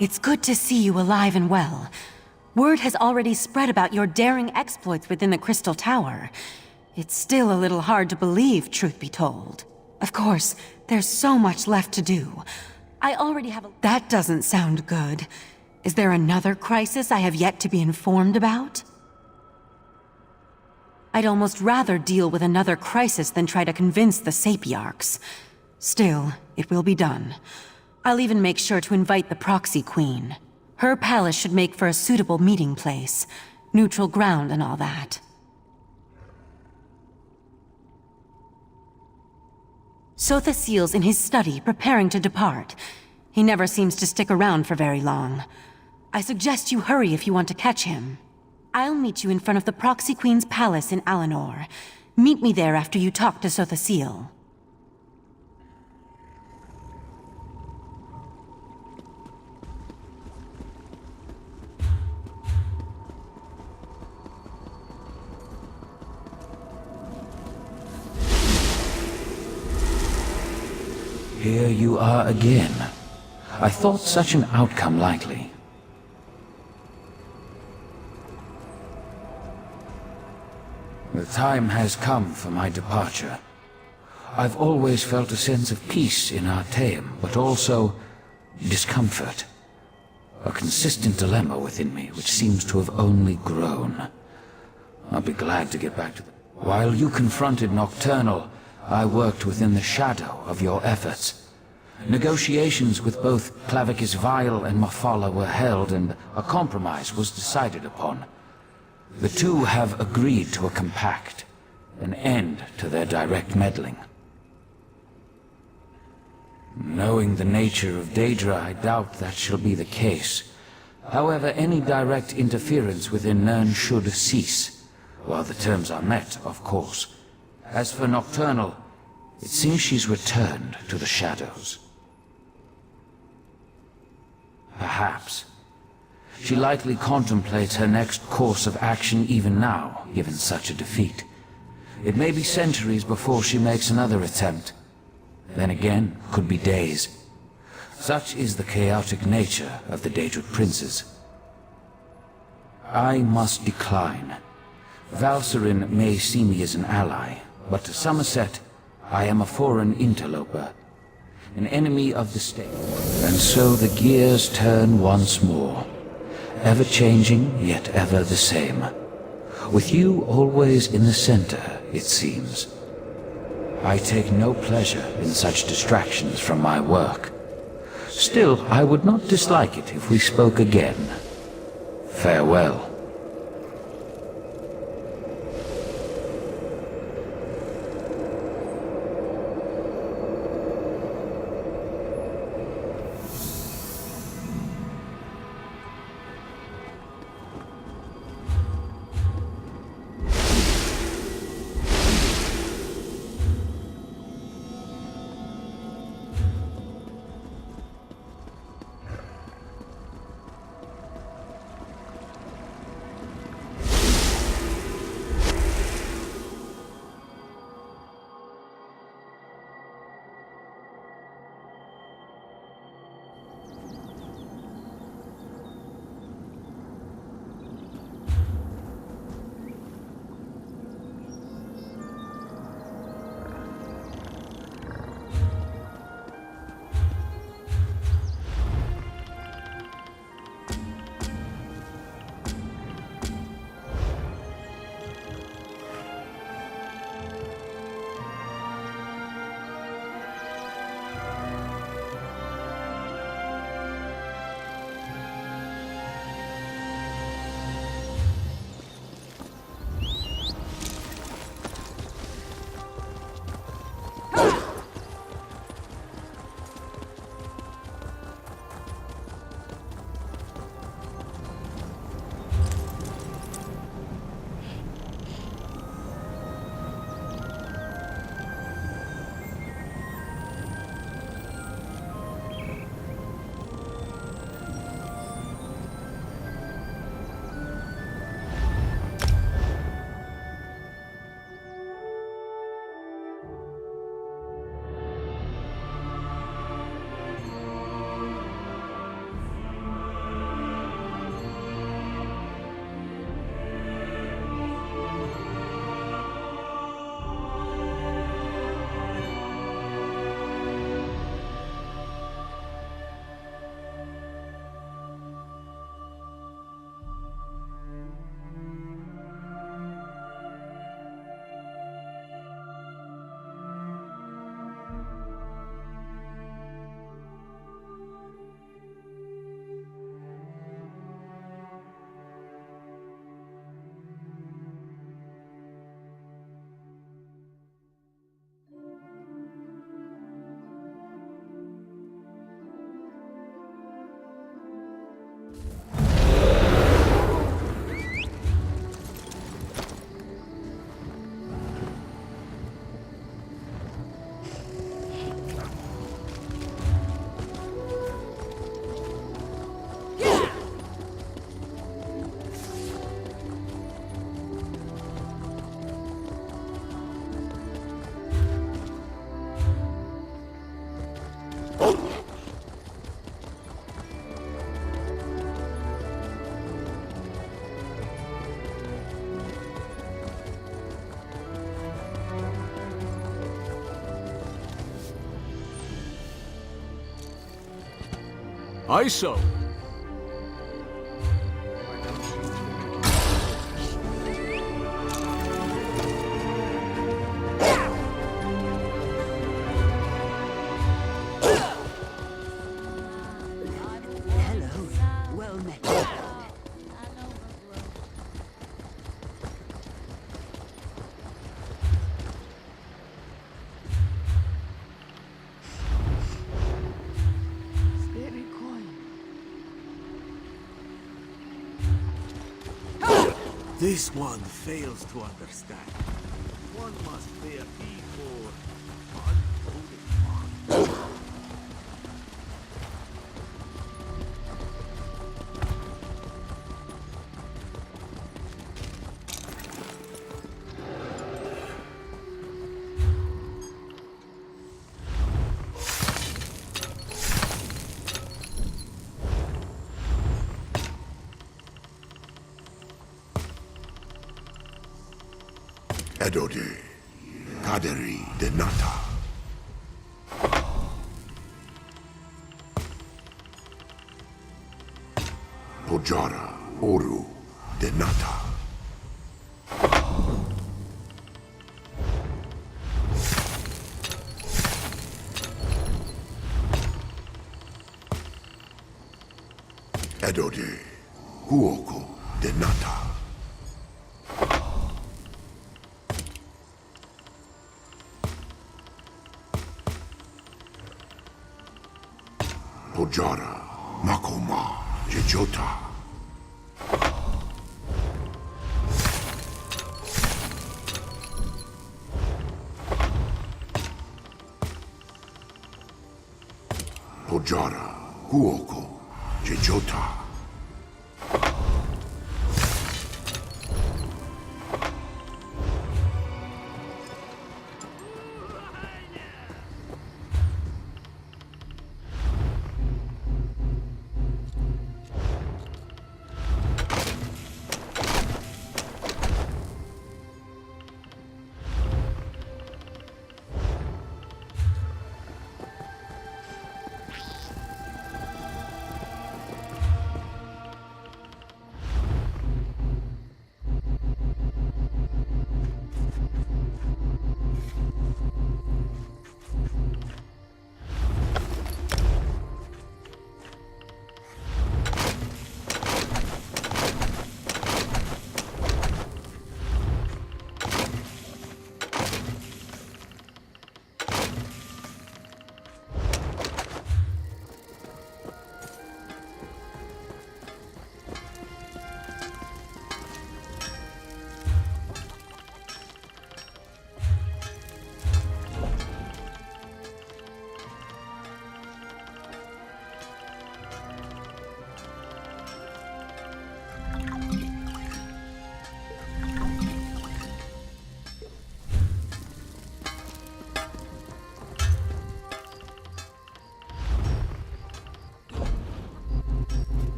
It's good to see you alive and well. Word has already spread about your daring exploits within the Crystal Tower. It's still a little hard to believe, truth be told. Of course, there's so much left to do. I already have a— That doesn't sound good. Is there another crisis I have yet to be informed about? I'd almost rather deal with another crisis than try to convince the Sapiarchs. Still, it will be done. I'll even make sure to invite the Proxy Queen. Her palace should make for a suitable meeting place. Neutral ground and all that. Sothasil's in his study, preparing to depart. He never seems to stick around for very long. I suggest you hurry if you want to catch him. I'll meet you in front of the Proxy Queen's palace in Alinor. Meet me there after you talk to Sothasil. Here you are again. I thought such an outcome likely. The time has come for my departure. I've always felt a sense of peace in Artaeum, but also discomfort. A consistent dilemma within me, which seems to have only grown. I'll be glad to get back to the— While you confronted Nocturnal, I worked within the shadow of your efforts. Negotiations with both Clavicus Vile and Mafala were held, and a compromise was decided upon. The two have agreed to a compact, an end to their direct meddling. Knowing the nature of Daedra, I doubt that shall be the case. However, any direct interference within Nirn should cease, while the terms are met, of course. As for Nocturnal, it seems she's returned to the shadows. Perhaps. She likely contemplates her next course of action even now, given such a defeat. It may be centuries before she makes another attempt. Then again, could be days. Such is the chaotic nature of the Daedric princes. I must decline. Valserin may see me as an ally, but to Summerset, I am a foreign interloper, an enemy of the state. And so the gears turn once more, ever-changing, yet ever the same. With you always in the center, it seems. I take no pleasure in such distractions from my work. Still, I would not dislike it if we spoke again. Farewell. Aye so. This one fails to understand. One must bear before unholy one. Edode, Kaderi de Nata. Pojara, Oru de Nata. Edode, Huoko de Nata. Pojara, Makoma, Jejota. Pojara, Huoko, Jejota.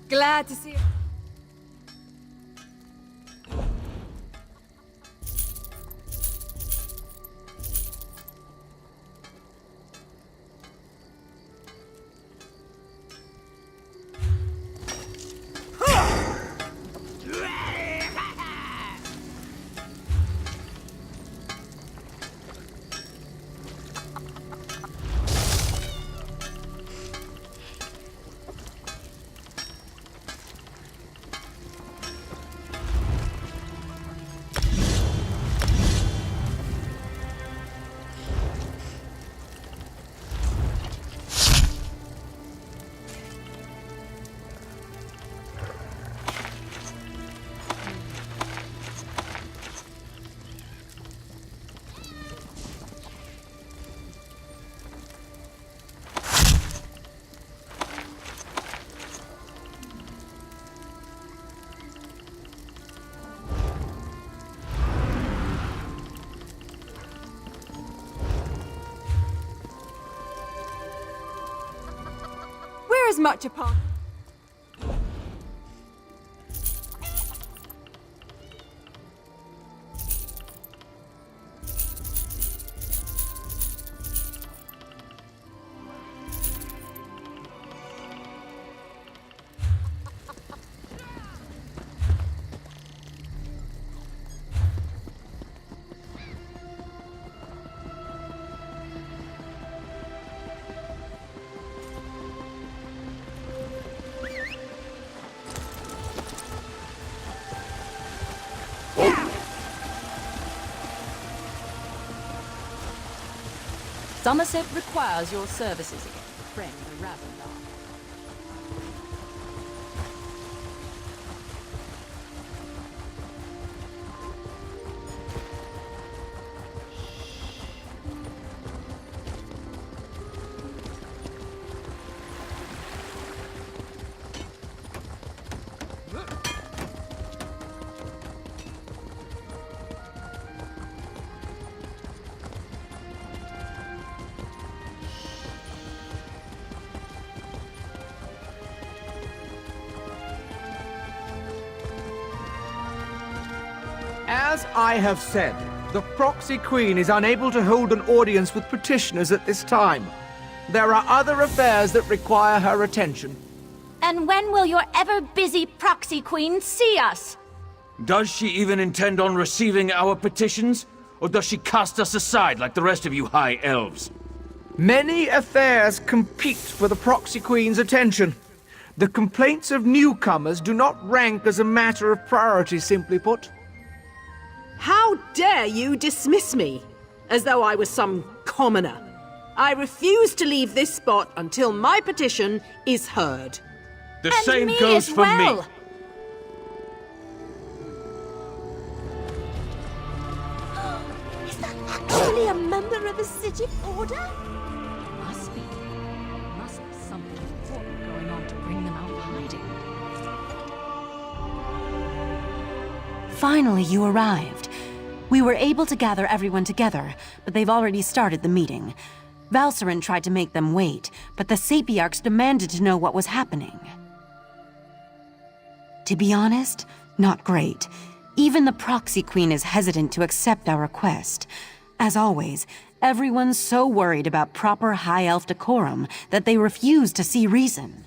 Glad to see you. As much upon. Summerset requires your services again, friend Ravendar. As I have said, the Proxy Queen is unable to hold an audience with petitioners at this time. There are other affairs that require her attention. And when will your ever-busy Proxy Queen see us? Does she even intend on receiving our petitions? Or does she cast us aside like the rest of you High Elves? Many affairs compete for the Proxy Queen's attention. The complaints of newcomers do not rank as a matter of priority, simply put. How dare you dismiss me, as though I was some commoner? I refuse to leave this spot until my petition is heard. The And same me goes as for well. me. Is that actually a member of the city order? Must be. Must be something important going on to bring them out of hiding. Finally, you arrived. We were able to gather everyone together, but they've already started the meeting. Valcerin tried to make them wait, but the Sapiarchs demanded to know what was happening. To be honest, not great. Even the Proxy Queen is hesitant to accept our request. As always, everyone's so worried about proper High Elf decorum that they refuse to see reason.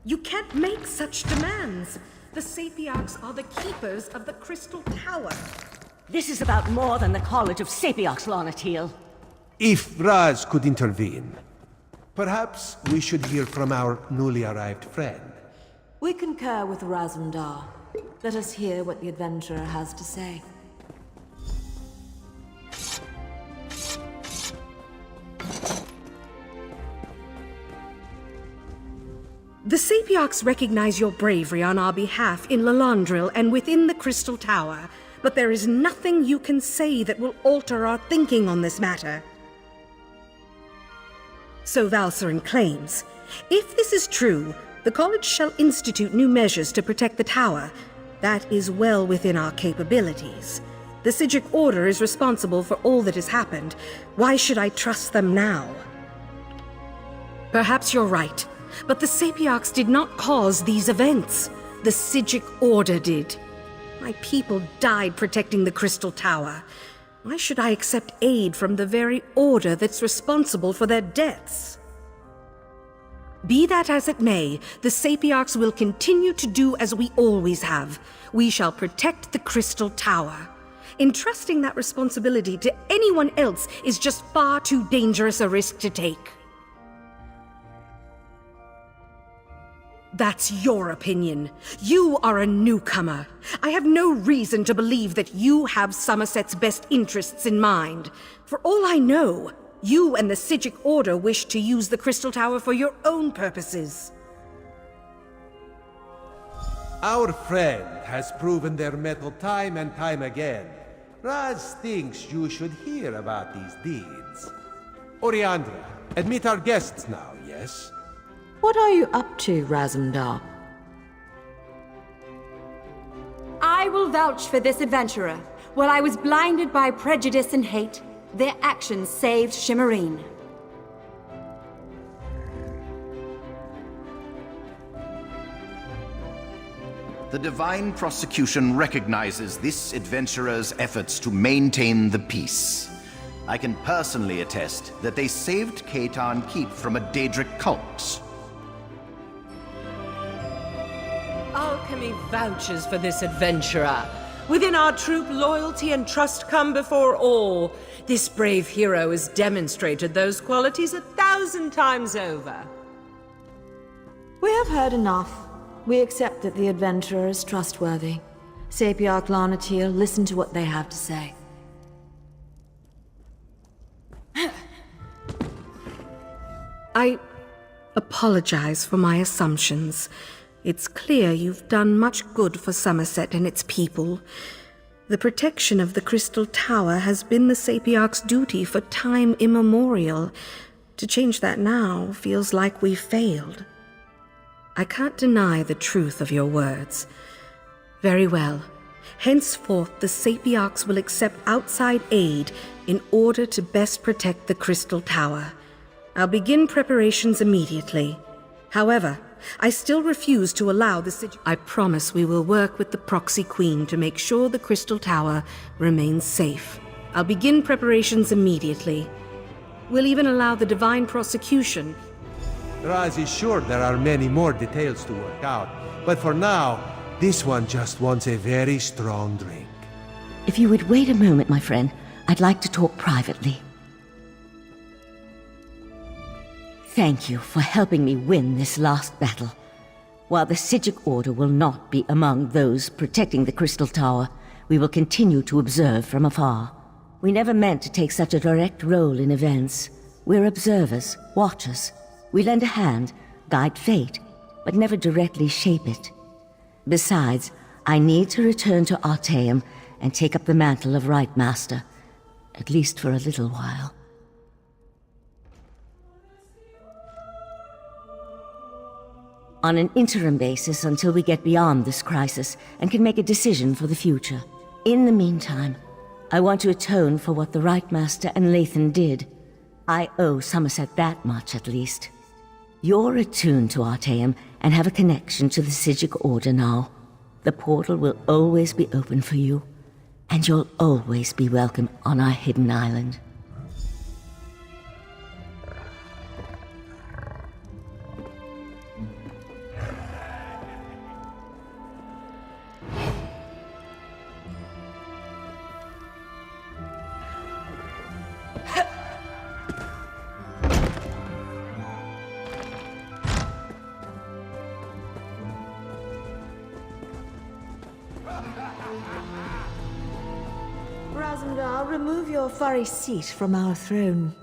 You can't make such demands. The Sapiarchs are the keepers of the Crystal Tower. This is about more than the College of Sapiarchs, Lonatil. If Raz could intervene, perhaps we should hear from our newly arrived friend. We concur with Razumdar. Let us hear what the adventurer has to say. The Sapiarchs recognize your bravery on our behalf in Lalandril and within the Crystal Tower, but there is nothing you can say that will alter our thinking on this matter. So Valcerin claims. If this is true, the College shall institute new measures to protect the tower. That is well within our capabilities. The Psijic Order is responsible for all that has happened. Why should I trust them now? Perhaps you're right, but the Sapiarchs did not cause these events. The Psijic Order did. My people died protecting the Crystal Tower. Why should I accept aid from the very Order that's responsible for their deaths? Be that as it may, the Sapiarchs will continue to do as we always have. We shall protect the Crystal Tower. Entrusting that responsibility to anyone else is just far too dangerous a risk to take. That's your opinion. You are a newcomer. I have no reason to believe that you have Summerset's best interests in mind. For all I know, you and the Psijic Order wish to use the Crystal Tower for your own purposes. Our friend has proven their mettle time and time again. Raz thinks you should hear about these deeds. Oriandra, admit our guests now, yes? What are you up to, Razumdar? I will vouch for this adventurer. While I was blinded by prejudice and hate, their actions saved Shimmerine. The Divine Prosecution recognizes this adventurer's efforts to maintain the peace. I can personally attest that they saved Katan Keep from a Daedric cult. Alchemy vouches for this adventurer. Within our troop, loyalty and trust come before all. This brave hero has demonstrated those qualities 1,000 times over. We have heard enough. We accept that the adventurer is trustworthy. Sapiarch Larnatir, listen to what they have to say. I apologize for my assumptions. It's clear you've done much good for Summerset and its people. The protection of the Crystal Tower has been the Sapiarch's duty for time immemorial. To change that now feels like we've failed. I can't deny the truth of your words. Very well. Henceforth, the Sapiarchs will accept outside aid in order to best protect the Crystal Tower. I'll begin preparations immediately. However, I still refuse to allow the I promise we will work with the Proxy Queen to make sure the Crystal Tower remains safe. I'll begin preparations immediately. We'll even allow the Divine Prosecution. Raz is sure there are many more details to work out, but for now, this one just wants a very strong drink. If you would wait a moment, my friend, I'd like to talk privately. Thank you for helping me win this last battle. While the Psijic Order will not be among those protecting the Crystal Tower, we will continue to observe from afar. We never meant to take such a direct role in events. We're observers, watchers. We lend a hand, guide fate, but never directly shape it. Besides, I need to return to Artaeum and take up the mantle of Right Master, at least for a little while. On an interim basis until we get beyond this crisis and can make a decision for the future. In the meantime, I want to atone for what the Right Master and Lathan did. I owe Summerset that much, at least. You're attuned to Artaeum and have a connection to the Psijic Order now. The portal will always be open for you, and you'll always be welcome on our hidden island. Razandar, remove your furry seat from our throne.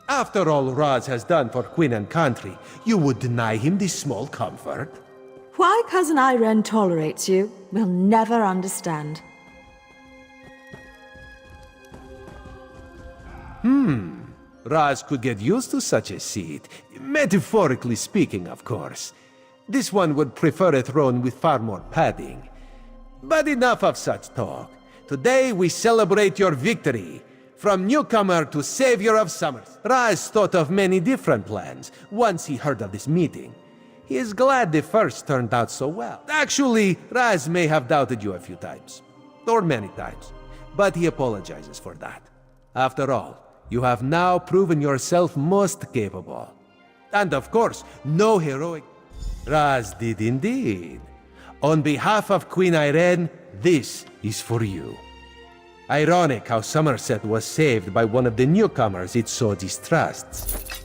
After all Raz has done for Queen and country, you would deny him this small comfort? Why Cousin Irene tolerates you, we'll never understand. Raz could get used to such a seat. Metaphorically speaking, of course. This one would prefer a throne with far more padding. But enough of such talk. Today we celebrate your victory. From newcomer to savior of Summerset. Raz thought of many different plans once he heard of this meeting. He is glad the first turned out so well. Actually, Raz may have doubted you a few times. Or many times. But he apologizes for that. After all, you have now proven yourself most capable. And of course, no heroic... Raz did indeed. On behalf of Queen Irene, this is for you. Ironic how Summerset was saved by one of the newcomers it so distrusts.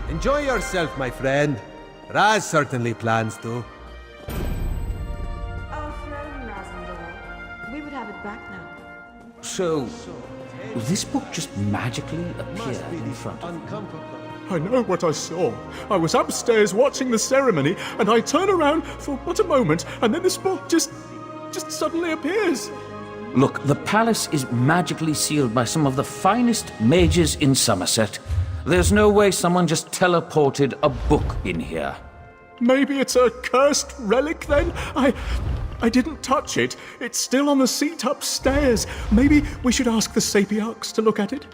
Enjoy yourself, my friend. Raz certainly plans to. Our throne, Razandar. We would have it back now. So, this book just magically appeared in front of me. I know what I saw. I was upstairs watching the ceremony, and I turn around for but a moment, and then this book just suddenly appears. Look, the palace is magically sealed by some of the finest mages in Summerset. There's no way someone just teleported a book in here. Maybe it's a cursed relic then? I didn't touch it. It's still on the seat upstairs. Maybe we should ask the Sapiarchs to look at it?